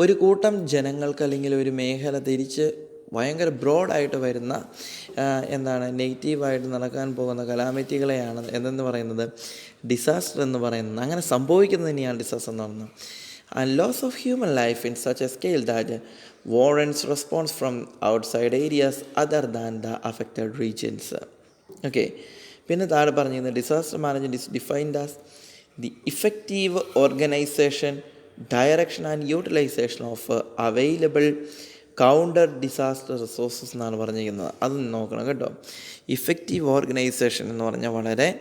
ഒരു കൂട്ടം ജനങ്ങൾക്ക് അല്ലെങ്കിൽ ഒരു മേഖല തിരിച്ച് ഭയങ്കര ബ്രോഡായിട്ട് വരുന്ന എന്താണ് നെഗറ്റീവായിട്ട് നടക്കാൻ പോകുന്ന കലാമിറ്റികളെയാണ് എന്തെന്ന് പറയുന്നത്, ഡിസാസ്റ്റർ എന്ന് പറയുന്നത്. അങ്ങനെ സംഭവിക്കുന്നത് തന്നെയാണ് ഡിസാസ്റ്റർ എന്ന് പറയുന്നത്. And loss of human life in such a scale that warrants response from outside areas other than the affected regions. Okay, പിന്നെ താഴെ പറഞ്ഞിരുന്നത് disaster management is defined as the effective organisation, direction and utilisation of available counter disaster resources എന്നാണ് പറഞ്ഞിരിക്കുന്നത്. അത് നോക്കണം കേട്ടോ. Effective organisation എന്ന് പറഞ്ഞാൽ വളരെ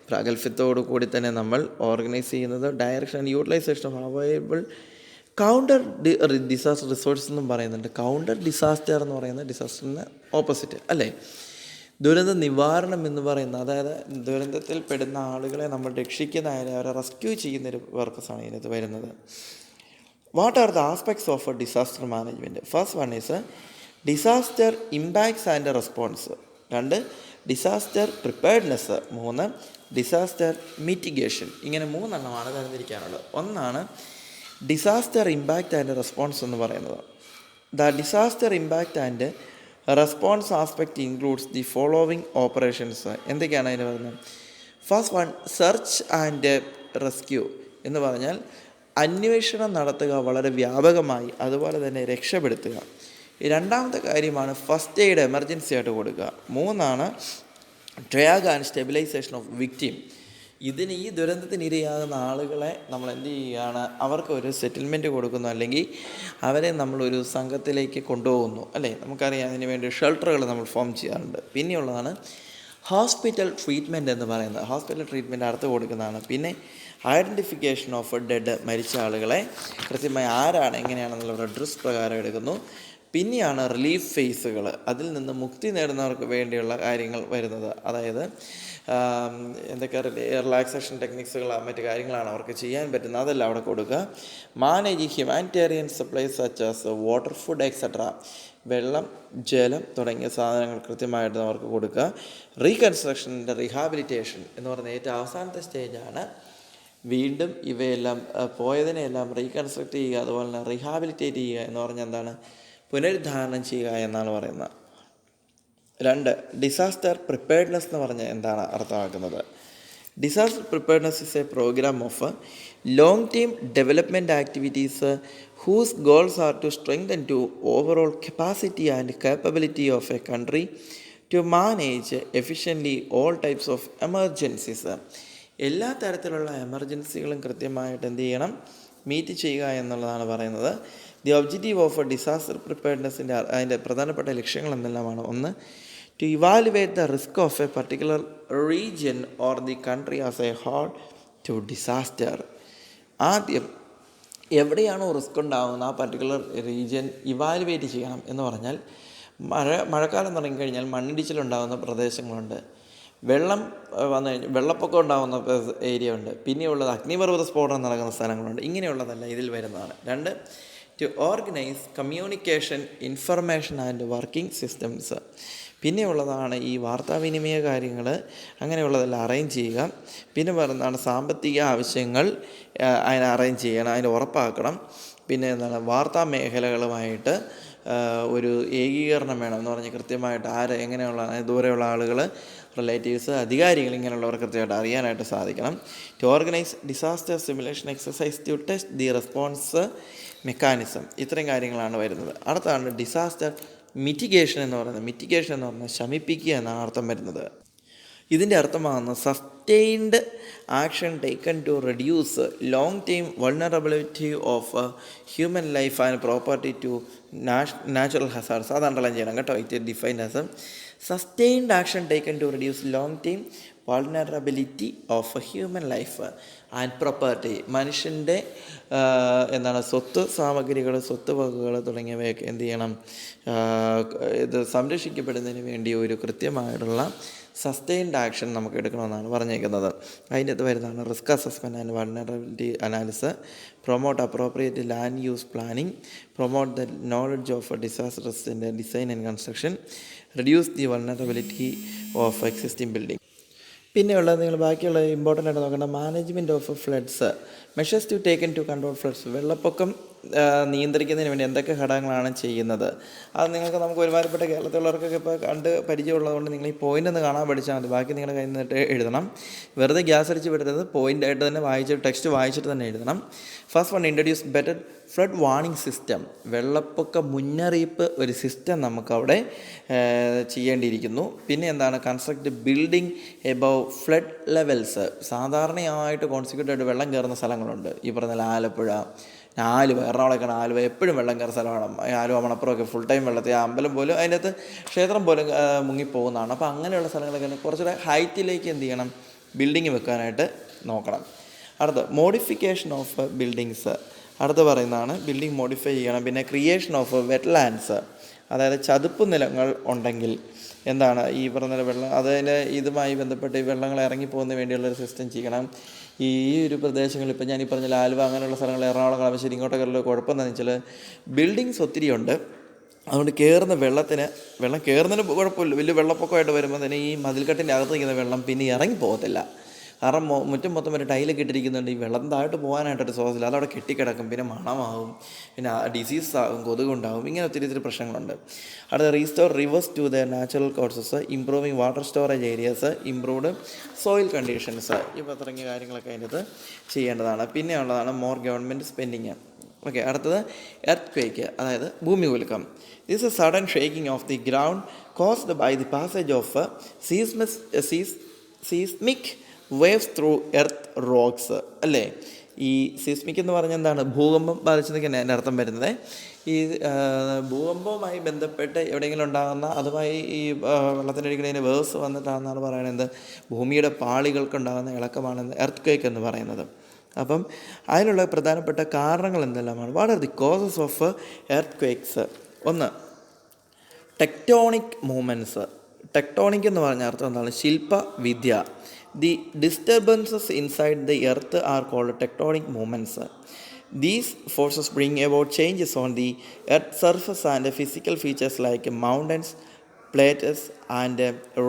പ്രാഗൽഭ്യത്തോടു കൂടി തന്നെ നമ്മൾ ഓർഗനൈസ് ചെയ്യുന്നത്, direction and utilisation of available counter disaster resource എന്നും പറയുന്നുണ്ട്. കൗണ്ടർ ഡിസാസ്റ്റർ എന്ന് പറയുന്ന ഡിസാസ്റ്ററിന് ഓപ്പോസിറ്റ് അല്ലേ. ദുരന്ത നിവാരണം എന്ന് പറയുന്ന, അതായത് ദുരന്തത്തിൽ പെടുന്ന ആളുകളെ നമ്മൾ രക്ഷിക്കുന്നതിന് അവരെ റെസ്ക്യൂ ചെയ്യുന്നൊരു പർപ്പസാണ് ഇതിനകത്ത് വരുന്നത്. What are the aspects of A disaster management? First one is disaster impacts and response. 2 disaster preparedness. 3 disaster mitigation. ഇങ്ങനെ 3 എണ്ണമാണ് തരംതിരിക്കാനുള്ളത്. ഒന്നാണ് ഡിസാസ്റ്റർ ഇമ്പാക്റ്റ് ആൻഡ് റെസ്പോൺസ് എന്ന് പറയുന്നത്. The disaster impact and response aspect includes the following operations. എന്തൊക്കെയാണ് അതിന് പറയുന്നത്? First one search and rescue എന്ന് പറഞ്ഞാൽ അന്വേഷണം നടത്തുക വളരെ വ്യാപകമായി, അതുപോലെ തന്നെ രക്ഷപ്പെടുത്തുക. രണ്ടാമത്തെ കാര്യമാണ് ഫസ്റ്റ് എയ്ഡ് എമർജൻസി ആയിട്ട് കൊടുക്കുക. 3 ട്രയാഗ് ആൻഡ് സ്റ്റെബിലൈസേഷൻ ഓഫ് വിക്ടിം. ഈ ദുരന്തത്തിന് ഇരയാകുന്ന ആളുകളെ നമ്മൾ എന്ത് ചെയ്യുകയാണ്, അവർക്ക് ഒരു സെറ്റിൽമെൻറ്റ് കൊടുക്കുന്നു, അല്ലെങ്കിൽ അവരെ നമ്മളൊരു സംഘത്തിലേക്ക് കൊണ്ടുപോകുന്നു അല്ലേ. നമുക്കറിയാം അതിന് വേണ്ടി ഷെൽട്ടറുകൾ നമ്മൾ ഫോം ചെയ്യാറുണ്ട്. പിന്നെയുള്ളതാണ് ഹോസ്പിറ്റൽ ട്രീറ്റ്മെൻറ്റ് എന്ന് പറയുന്നത്. ഹോസ്പിറ്റൽ ട്രീറ്റ്മെൻറ്റ് അടുത്ത് കൊടുക്കുന്നതാണ്. പിന്നെ ഐഡൻറ്റിഫിക്കേഷൻ ഓഫ് ഡെഡ്, മരിച്ച ആളുകളെ കൃത്യമായി ആരാണ് എങ്ങനെയാണെന്നുള്ള അഡ്രസ് പ്രകാരം എടുക്കുന്നു. പിന്നെയാണ് റിലീഫ് ഫേസുകൾ. അതിൽ നിന്ന് മുക്തി നേടുന്നവർക്ക് വേണ്ടിയുള്ള കാര്യങ്ങൾ വരുന്നത്. അതായത് എന്തൊക്കെ റിലാക്സേഷൻ ടെക്നിക്സുകൾ മറ്റു കാര്യങ്ങളാണ് അവർക്ക് ചെയ്യാൻ പറ്റുന്നത്, അതെല്ലാം അവിടെ കൊടുക്കുക. Manage humanitarian supplies such as water, food etcetera. വെള്ളം, ജലം തുടങ്ങിയ സാധനങ്ങൾ കൃത്യമായിട്ട് അവർക്ക് കൊടുക്കുക. റീകൺസ്ട്രക്ഷൻ്റെ റീഹാബിലിറ്റേഷൻ എന്ന് പറയുന്ന ഏറ്റവും അവസാനത്തെ സ്റ്റേജാണ്. വീണ്ടും ഇവയെല്ലാം പോയതിനെല്ലാം റീകൺസ്ട്രക്റ്റ് ചെയ്യുക, അതുപോലെ തന്നെ റീഹാബിലിറ്റേറ്റ് ചെയ്യുക എന്ന് പറഞ്ഞാൽ എന്താണ്? പുനരുദ്ധാരണം ചെയ്യുക എന്നാണ് പറയുന്നത്. 2 ഡിസാസ്റ്റർ പ്രിപ്പയർഡ്നെസ് എന്ന് പറഞ്ഞാൽ എന്താണ് അർത്ഥമാക്കുന്നത്? Disaster preparedness is a programme of long term development activities whose goals are to strengthen to overall capacity and capability of a country to manage efficiently all types of emergencies. എല്ലാ തരത്തിലുള്ള എമർജൻസികളും കൃത്യമായിട്ട് എന്ത് ചെയ്യണം? Meet ചെയ്യുക എന്നുള്ളതാണ് പറയുന്നത്. The objective of disaster പ്രിപ്പയർഡ്നെസ്സിൻ്റെ അതിൻ്റെ പ്രധാനപ്പെട്ട ലക്ഷ്യങ്ങൾ എന്തെല്ലാമാണ്? 1 to evaluate the risk of a particular region or the country as a whole to disaster. ആദ്യം എവിടെയാണോ റിസ്ക് ഉണ്ടാകുന്നത് ആ പർട്ടിക്കുലർ റീജിയൻ ഇവാലുവേറ്റ് ചെയ്യണം. എന്ന് പറഞ്ഞാൽ മഴക്കാലം തുടങ്ങിക്കഴിഞ്ഞാൽ മണ്ണിടിച്ചിലുണ്ടാകുന്ന പ്രദേശങ്ങളുണ്ട്, വെള്ളം വന്നു കഴിഞ്ഞാൽ വെള്ളപ്പൊക്കം ഉണ്ടാകുന്ന ഏരിയ ഉണ്ട്, പിന്നെയുള്ളത് അഗ്നിപർവ്വത സ്ഫോടനം നടക്കുന്ന സ്ഥലങ്ങളുണ്ട്. ഇങ്ങനെയുള്ളതല്ല ഇതിൽ വരുന്നതാണ്. 2 to organise communication, information and working systems. പിന്നെയുള്ളതാണ് ഈ വാർത്താവിനിമയ കാര്യങ്ങൾ, അങ്ങനെയുള്ളതെല്ലാം അറേഞ്ച് ചെയ്യുക. പിന്നെ പറയുന്നതാണ് സാമ്പത്തിക ആവശ്യങ്ങൾ അതിനെ അറേഞ്ച് ചെയ്യണം, അതിന് ഉറപ്പാക്കണം. പിന്നെ എന്താണ് വാർത്താ മേഖലകളുമായിട്ട് ഒരു ഏകീകരണം വേണം എന്ന് പറഞ്ഞ് കൃത്യമായിട്ട് എങ്ങനെയുള്ള ദൂരെയുള്ള ആളുകൾ, റിലേറ്റീവ്സ്, അധികാരികൾ, ഇങ്ങനെയുള്ളവർ കൃത്യമായിട്ട് അറിയാനായിട്ട് സാധിക്കണം. To organise disaster simulation exercise to test the response mechanism. ഇത്രയും കാര്യങ്ങളാണ് വരുന്നത്. അടുത്താണ് ഡിസാസ്റ്റർ മിറ്റിഗേഷൻ എന്ന് പറയുന്നത്. മിറ്റിഗേഷൻ എന്ന് പറഞ്ഞാൽ ശമിപ്പിക്കുക എന്നാണ് അർത്ഥം വരുന്നത്. ഇതിൻ്റെ അർത്ഥമാകുന്ന sustained action taken to reduce long time vulnerability of human life and property to natural hazards. അത് അണ്ടർലൈൻ ചെയ്യണം കേട്ടോ. It defined as sustained action taken to reduce long time vulnerability of human life and property. മനുഷ്യൻ്റെ സ്വത്ത് സാമഗ്രികൾ, സ്വത്ത് വകകൾ തുടങ്ങിയവയൊക്കെ എന്ത് ചെയ്യണം? ഇത് സംരക്ഷിക്കപ്പെടുന്നതിന് വേണ്ടി ഒരു കൃത്യമായിട്ടുള്ള സസ്റ്റെയിൻഡ് ആക്ഷൻ നമുക്ക് എടുക്കണമെന്നാണ് പറഞ്ഞേക്കുന്നത്. അതിൻ്റെ അകത്ത് വരുന്നതാണ് risk assessment and vulnerability analysis, promote appropriate land use planning, promote the knowledge of disaster റിസ്കിൻ്റെ design and construction, reduce the vulnerability of existing building. പിന്നെയുള്ളത് നിങ്ങൾ ബാക്കിയുള്ള ഇമ്പോർട്ടൻ്റ് ആയിട്ട് നോക്കേണ്ട management of floods, measures to taken to control floods. വെള്ളപ്പൊക്കം നിയന്ത്രിക്കുന്നതിന് വേണ്ടി എന്തൊക്കെ ഘടകങ്ങളാണ് ചെയ്യുന്നത്? അത് നമുക്ക് ഒരുമാതിരിപ്പെട്ട കേരളത്തിലുള്ളവർക്കൊക്കെ ഇപ്പോൾ കണ്ട് പരിചയമുള്ളതുകൊണ്ട് നിങ്ങൾ ഈ പോയിൻ്റ് ഒന്ന് കാണാൻ പഠിച്ചാൽ മതി. ബാക്കി നിങ്ങളുടെ കയ്യിൽ നിന്നിട്ട് എഴുതണം. വെറുതെ ഗ്യാസ് അടിച്ച് വിടരുത്, പോയിൻ്റായിട്ട് തന്നെ ടെക്സ്റ്റ് വായിച്ചിട്ട് തന്നെ എഴുതണം. First one, introduce better flood warning system. വെള്ളപ്പൊക്ക മുന്നറിയിപ്പ് ഒരു സിസ്റ്റം നമുക്കവിടെ ചെയ്യേണ്ടിയിരിക്കുന്നു. പിന്നെ എന്താണ്? Construct building above flood levels. സാധാരണയായിട്ട് കോൺസിക്യൂട്ടീവായിട്ട് വെള്ളം കയറുന്ന സ്ഥലങ്ങളുണ്ട്. ഈ പറഞ്ഞ ആലപ്പുഴ, എറണാകുളമൊക്കെയാണ്. ആലുവ എപ്പോഴും വെള്ളം കയറുന്ന സ്ഥലമാണ്. ആലുവ മണപ്പുറമൊക്കെ ഫുൾ ടൈം വെള്ളത്തിൽ, അമ്പലം പോലും അതിൻ്റെ അകത്ത് ക്ഷേത്രം പോലും മുങ്ങിപ്പോകുന്നതാണ്. അപ്പോൾ അങ്ങനെയുള്ള സ്ഥലങ്ങളൊക്കെ കുറച്ചുകൂടെ ഹൈറ്റിലേക്ക് എന്ത് ചെയ്യണം? ബിൽഡിങ് വെക്കാനായിട്ട് നോക്കണം. അടുത്ത മോഡിഫിക്കേഷൻ ഓഫ് ബിൽഡിങ്സ്. അടുത്ത് പറയുന്നതാണ് ബിൽഡിംഗ് മോഡിഫൈ ചെയ്യണം. പിന്നെ ക്രിയേഷൻ ഓഫ് വെറ്റ്ലാൻഡ്സ്, അതായത് ചതുപ്പ് നിലങ്ങൾ ഉണ്ടെങ്കിൽ എന്താണ് ഈ പറഞ്ഞ വെള്ളം അതിന് ഇതുമായി ബന്ധപ്പെട്ട് ഈ വെള്ളങ്ങൾ ഇറങ്ങിപ്പോകുന്നതിന് വേണ്ടിയുള്ളൊരു സിസ്റ്റം ചെയ്യണം. ഈ ഒരു പ്രദേശങ്ങളിൽ ഇപ്പോൾ ഞാനീ പറഞ്ഞ ആലുവ അങ്ങനെയുള്ള സ്ഥലങ്ങൾ, എറണാകുളം, കളമശ്ശേരി ഇങ്ങോട്ടൊക്കെ കുഴപ്പം എന്താണെന്ന് വെച്ചാൽ ബിൽഡിങ്സ് ഒത്തിരി ഉണ്ട്. അതുകൊണ്ട് വെള്ളം കയറുന്നതിന് കുഴപ്പമില്ല. വലിയ വെള്ളപ്പൊക്കമായിട്ട് വരുമ്പോൾ തന്നെ ഈ മതിൽക്കെട്ടിൻ്റെ അകത്ത് നിൽക്കുന്ന വെള്ളം പിന്നെ ഇറങ്ങി പോകത്തില്ല. കാരണം മുറ്റം മൊത്തം ഒരു ടൈലൊക്കെ ഇട്ടിരിക്കുന്നുണ്ട്. ഈ വെള്ളം താഴോട്ട് പോകാനായിട്ടൊരു സ്രോതസ്സില്ല, അതവിടെ കെട്ടിക്കിടക്കും. പിന്നെ മണമാവും, പിന്നെ ഡിസീസ് ആകും, കൊതുകുണ്ടാവും, ഇങ്ങനെ ഒത്തിരി പ്രശ്നങ്ങളുണ്ട്. അടുത്ത restore rivers to the natural courses, improving water storage areas, improved soil conditions, ഇപ്പോൾ തുടങ്ങിയ കാര്യങ്ങളൊക്കെ അതിനകത്ത് ചെയ്യേണ്ടതാണ്. പിന്നെ ഉള്ളതാണ് മോർ ഗവൺമെൻറ് സ്പെൻഡിങ്. ഓക്കെ, അടുത്തത് എർത്ത് ക്വേക്ക്, അതായത് ഭൂമി കുലുക്കം. This a sudden shaking of the ground caused by the passage of seismic waves through earth rocks, അല്ലേ? ഈ സീസ്മിക് എന്ന് പറഞ്ഞാൽ എന്താണ്? ഭൂകമ്പം ബാധിച്ചതൊക്കെ എൻ്റെ അർത്ഥം വരുന്നത്. ഈ ഭൂകമ്പവുമായി ബന്ധപ്പെട്ട് എവിടെയെങ്കിലും ഉണ്ടാകുന്ന, അതുമായി ഈ വെള്ളത്തിനടിക്കുന്നതിന് വേവ്സ് വന്നിട്ടാണെന്നാണ് പറയുന്നത്. ഭൂമിയുടെ പാളികൾക്കുണ്ടാകുന്ന ഇളക്കമാണ് എർത്ത് ക്വേക്ക് എന്ന് പറയുന്നത്. അപ്പം അതിനുള്ള പ്രധാനപ്പെട്ട കാരണങ്ങൾ എന്തെല്ലാമാണ്? What are the causes of earthquakes? ഒന്ന്, ടെക്ടോണിക് മൂവ്മെൻറ്റ്സ്. ടെക്ടോണിക് എന്ന് പറഞ്ഞ അർത്ഥം എന്താണ്? ശില്പവിദ്യ. The disturbances inside the earth are called tectonic movements. These forces bring about changes on the earth's surface and physical features like mountains, plateaus and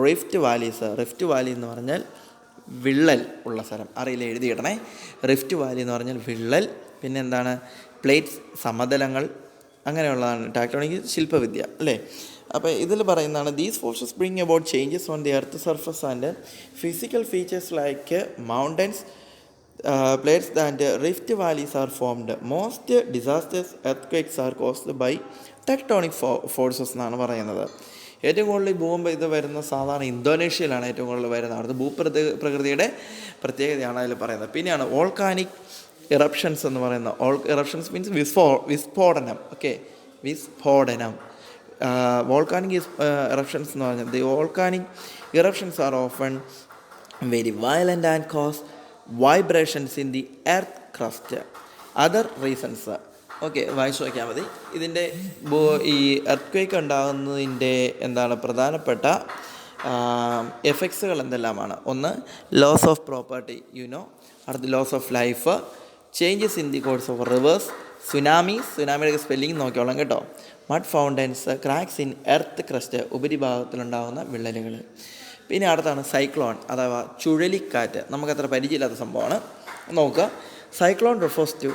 rift valleys. Rift Valley എന്ന് പറഞ്ഞാൽ വിള്ളൽ ഉള്ള സ്ഥലം. അറിയില്ല, എഴുതിയിടണേ. റിഫ്റ്റ് വാലി എന്ന് പറഞ്ഞാൽ വിള്ളൽ. പിന്നെ എന്താണ്? പ്ലേറ്റ്സ്, സമതലങ്ങൾ, അങ്ങനെയുള്ളതാണ് ടാക്ടോണിക് ശില്പവിദ്യ, അല്ലേ? അപ്പോൾ ഇതിൽ പറയുന്നതാണ് these forces bring about changes on the earth surface and physical features like mountains, plates and rift valleys are formed. Most disasters earthquakes are caused by tectonic forces എന്നാണ് പറയുന്നത്. ഏറ്റവും കൂടുതൽ ഈ ഭൂകമ്പം ഇത് വരുന്ന സാധാരണ ഇന്തോനേഷ്യയിലാണ് ഏറ്റവും കൂടുതൽ വരുന്നത്. അവിടുത്തെ പ്രകൃതിയുടെ പ്രത്യേകതയാണ് അതിൽ പറയുന്നത്. പിന്നെയാണ് വോൾക്കാനിക് ഇറപ്ഷൻസ് എന്ന് പറയുന്നത്. ഇറപ്ഷൻസ് മീൻസ് വിസ്ഫോടനം. ഓക്കെ, വിസ്ഫോടനം. വോൾക്കാനിക് ഇറപ്ഷൻസ് എന്ന് പറഞ്ഞാൽ the volcanic eruptions are often very violent and cause vibrations in the earth crust. Other reasons, okay, വായിച്ചു നോക്കിയാൽ മതി. ഇതിൻ്റെ ഈ എർത്ത് ക്വേക്ക് ഉണ്ടാകുന്നതിൻ്റെ എന്താണ് പ്രധാനപ്പെട്ട എഫക്ട്സുകൾ എന്തെല്ലാമാണ്? ഒന്ന്, ലോസ് ഓഫ് പ്രോപ്പർട്ടി, അടുത്ത loss of life, changes in the course of rivers, സുനാമിയുടെ സ്പെല്ലിങ് നോക്കിയോളാം കേട്ടോ. Mud fountains, cracks in earth crust, ഉപരിഭാഗത്തിലുണ്ടാകുന്ന വിള്ളലുകൾ. പിന്നെ അടുത്താണ് സൈക്ലോൺ അഥവാ ചുഴലിക്കാറ്റ്. നമുക്കത്ര പരിചയമില്ലാത്ത സംഭവമാണ്, നോക്കുക. Cyclone refers to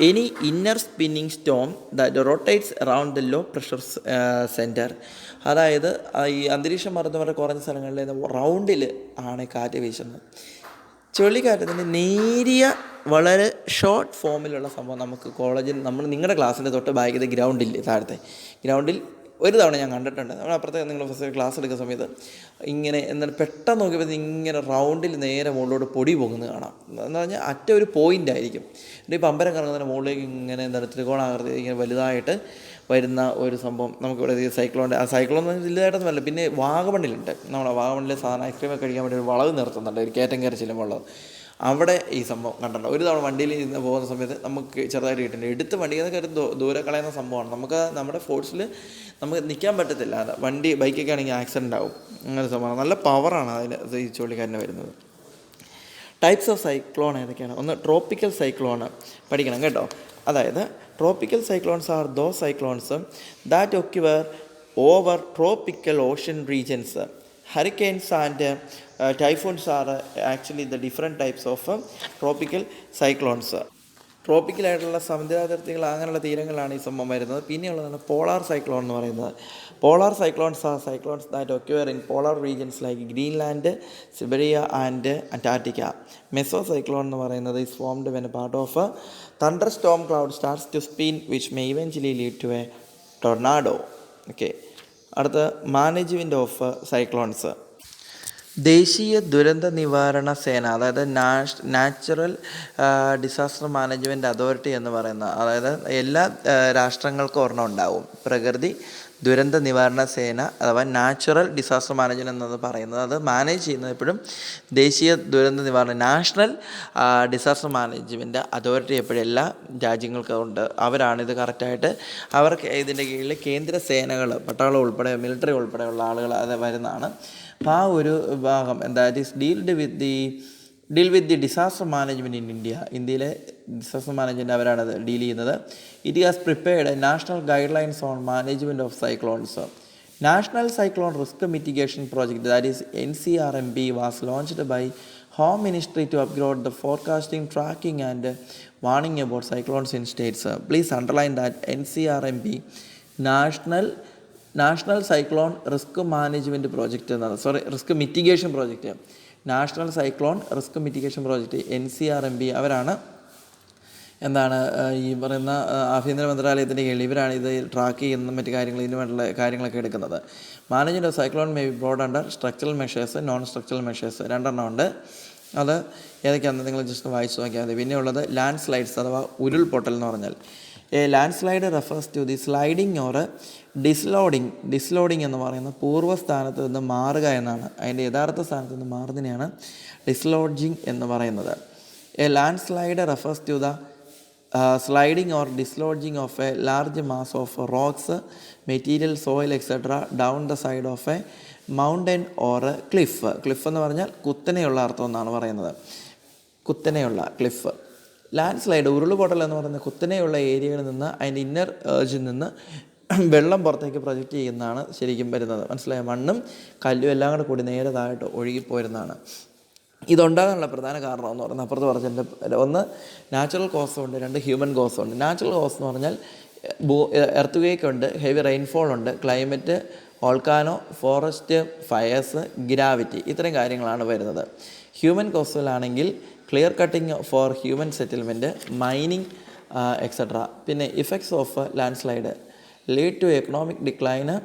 any inner spinning storm that rotates around the low pressure centre. അതായത് ഈ അന്തരീക്ഷം മർദ്ദം കുറഞ്ഞ സ്ഥലങ്ങളിൽ റൗണ്ടിൽ ആണ് കാറ്റ് വീശുന്നത്. ചുഴലിക്കാറ്റത്തിൻ്റെ നേരിയ വളരെ ഷോർട്ട് ഫോമിലുള്ള സംഭവം നമുക്ക് കോളേജിൽ നിങ്ങളുടെ ക്ലാസ്സിൻ്റെ തൊട്ട് ബാക്കിൽ ഗ്രൗണ്ടിൽ, താഴത്തെ ഗ്രൗണ്ടിൽ ഒരു തവണ ഞാൻ കണ്ടിട്ടുണ്ട്. നമ്മൾ അപ്പുറത്തെ നിങ്ങൾ ഫസ്റ്റ് ക്ലാസ് എടുക്കുന്ന സമയത്ത് ഇങ്ങനെ എന്താണ് പെട്ടെന്ന് നോക്കിയപ്പോൾ ഇങ്ങനെ റൗണ്ടിൽ നേരെ മുകളിലോട്ട് പൊടി പോകുന്നത് കാണാം. എന്ന് പറഞ്ഞാൽ അറ്റ ഒരു പോയിൻ്റ് ആയിരിക്കും. ഈ പമ്പരം കറങ്ങുന്നതിന് മുകളിലേക്ക് ഇങ്ങനെ എന്താണ് ത്രികോണാകൃതി ഇങ്ങനെ വലുതായിട്ട് വരുന്ന ഒരു സംഭവം നമുക്കിവിടെ സൈക്ലോൺ വലുതായിട്ടൊന്നുമല്ല. പിന്നെ വാഗമണ്ണിലുണ്ട്. നമ്മുടെ വാഗമണ്ണിലെ സാധാരണ ഐസ്ക്രീമൊക്കെ കഴിക്കാൻ വേണ്ടി ഒരു വളവ് നിർത്തുന്നുണ്ട്, ഒരു കയറ്റം കയറി ചെല്ലുമ്പോൾ ഉള്ളത്. അവിടെ ഈ സംഭവം കണ്ടിട്ടുണ്ട്. ഒരു തവണ വണ്ടിയിൽ ഇരുന്ന് പോകുന്ന സമയത്ത് നമുക്ക് ചെറുതായിട്ട് കിട്ടുന്നുണ്ട്. എടുത്ത് വണ്ടിയിൽ നിന്ന് കയറി ദൂരെ കളയുന്ന സംഭവമാണ്. നമുക്ക് നമ്മുടെ ഫോഴ്സിൽ നമുക്ക് നിൽക്കാൻ പറ്റത്തില്ല. ബൈക്കൊക്കെ ആണെങ്കിൽ ആക്സിഡൻ്റ് ആവും. അങ്ങനെ സംഭവമാണ്. നല്ല പവറാണ് അതിന് ഈ ചുഴലിക്കാറ്റിന് വരുന്നത്. ടൈപ്സ് ഓഫ് സൈക്ലോൺ ഏതൊക്കെയാണ്? ഒന്ന്, ട്രോപ്പിക്കൽ സൈക്ലോൺ പഠിക്കണം കേട്ടോ. അതായത് tropical cyclones are those cyclones that occur over tropical ocean regions. Hurricanes and typhoons are actually the different types of tropical cyclones. ട്രോപ്പിക്കലായിട്ടുള്ള സമുദ്രാതിർത്തികൾ അങ്ങനെയുള്ള തീരങ്ങളാണ് ഈ സംഭവം വരുന്നത്. പിന്നെയുള്ളതാണ് പോളാർ സൈക്ലോൺ എന്ന് പറയുന്നത്. Polar cyclones are cyclones that occur in polar regions like Greenland, Siberia and Antarctica. Mesocyclone എന്ന് പറയുന്നത് is formed when a part of thunderstorm cloud starts to spin which may eventually lead to a tornado. Okay, അടുത്ത management of cyclones. ദേശീയ ദുരന്ത നിവാരണ സേന, അതായത് natural disaster management authority എന്ന് പറയുന്ന, അതായത് എല്ലാ രാഷ്ട്രങ്ങൾക്കും ഒരെണ്ണം ഉണ്ടാവും. പ്രകൃതി ദുരന്ത നിവാരണ സേന അഥവാ നാച്ചുറൽ ഡിസാസ്റ്റർ മാനേജ്മെൻറ്റ് എന്നത് പറയുന്നത്. അത് മാനേജ് ചെയ്യുന്നത് എപ്പോഴും ദേശീയ ദുരന്ത നിവാരണ നാഷണൽ ഡിസാസ്റ്റർ മാനേജ്മെൻറ്റ് അതോറിറ്റി എപ്പോഴും എല്ലാ രാജ്യങ്ങൾക്കും ഉണ്ട്. അവരാണിത് കറക്റ്റായിട്ട് അവർക്ക് ഇതിൻ്റെ കീഴിൽ കേന്ദ്ര സേനകൾ പട്ടാളം ഉൾപ്പെടെ മിലിറ്ററി ഉൾപ്പെടെയുള്ള ആളുകൾ അത് വരുന്നതാണ്. അപ്പോൾ ആ ഒരു ഭാഗം that is deal with the disaster management in India. ഇന്ത്യയിലെ ഡിസാസ്റ്റർ മാനേജ്മെൻറ്റ് അവരാണത് ഡീൽ ചെയ്യുന്നത്. It has prepared national guidelines on management of cyclones. National cyclone risk mitigation project that is NCRMP was launched by home ministry to upgrade the forecasting tracking and warning about cyclones in states. Please underline that NCRMP national cyclone risk management project എന്നാണ്, risk mitigation project. National cyclone risk mitigation project NCRMP അവരാണ് ഈ പറയുന്ന ആഭ്യന്തര മന്ത്രാലയത്തിൻ്റെ കീഴിൽ ഇവരാണ് ഇത് track ചെയ്യുന്ന മറ്റു കാര്യങ്ങൾ ഇതിന് വേണ്ടിയുള്ള കാര്യങ്ങളൊക്കെ എടുക്കുന്നത്. Management of cyclone may be broad under structural measures, non structural measures രണ്ടെണ്ണം ഉണ്ട്. അത് ഏതൊക്കെയാണെന്ന് നിങ്ങൾ ജസ്റ്റ് വായിച്ച് നോക്കിയാൽ മതി. പിന്നെ ഉള്ളത് ലാൻഡ് സ്ലൈഡ്സ് അഥവാ ഉരുൾപൊട്ടൽ എന്ന് പറഞ്ഞാൽ landslide refers to the sliding or dislodging എന്ന് പറയുന്ന പൂർവ്വസ്ഥാനത്ത് നിന്ന് മാറുക എന്നാണ്. അതിൻ്റെ യഥാർത്ഥ സ്ഥാനത്ത് നിന്ന് മാറുന്നതിനെയാണ് ഡിസ്ലോഡ്ജിങ് എന്ന് പറയുന്നത്. A landslide refers to the sliding or dislodging of a large mass of rocks, material, soil etcetera down the side of a mountain or cliff. Cliff എന്ന് പറഞ്ഞാൽ കുത്തനെയുള്ള അർത്ഥം എന്നാണ് പറയുന്നത്. കുത്തനെയുള്ള ക്ലിഫ്. ലാൻഡ് സ്ലൈഡ് ഉരുളുപൊട്ടൽ എന്ന് പറയുന്ന കുത്തനെയുള്ള ഏരിയകളിൽ നിന്ന് അതിൻ്റെ ഇന്നർ ഏർജിൽ നിന്ന് വെള്ളം പുറത്തേക്ക് പ്രൊജക്റ്റ് ചെയ്യുന്നതാണ് ശരിക്കും വരുന്നത്. മനസ്സിലായോ? മണ്ണും കല്ലും എല്ലാം കൂടി നേരെ താഴോട്ട് ഒഴുകിപ്പോരുന്നതാണ്. ഇതുണ്ടാകാനുള്ള പ്രധാന കാരണം എന്ന് പറയുന്നത് അപ്പുറത്ത് പറഞ്ഞതിൻ്റെ ഒന്ന് നാച്ചുറൽ കോസ് ഉണ്ട്, രണ്ട് ഹ്യൂമൻ കോസ് ഉണ്ട്. നാച്ചുറൽ കോസ് എന്ന് പറഞ്ഞാൽ എർത്ത് ക്വേക്ക് ഉണ്ട്, ഹെവി റെയിൻഫോൾ ഉണ്ട്, climate, volcano, forest fires, gravity, ഇത്രയും കാര്യങ്ങളാണ് വരുന്നത്. ഹ്യൂമൻ കോസിലാണെങ്കിൽ clear cutting for human settlement, mining etcetera. പിന്നെ effects of landslide lead to economic decline,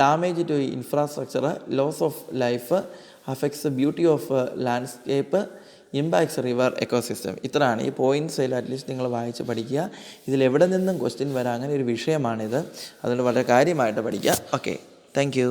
damage to infrastructure, loss of life, affects beauty of landscape, impacts river ecosystem. ഇത്രയാണ് ഈ points at least നിങ്ങൾ വായിച്ച് പഠിക്കുക. ഇതിലെവിടെ നിന്നും question വരാൻ അങ്ങനെ ഒരു വിഷയമാണിത്. അതുകൊണ്ട് വളരെ കാര്യമായിട്ട് പഠിക്കുക. Okay, thank you.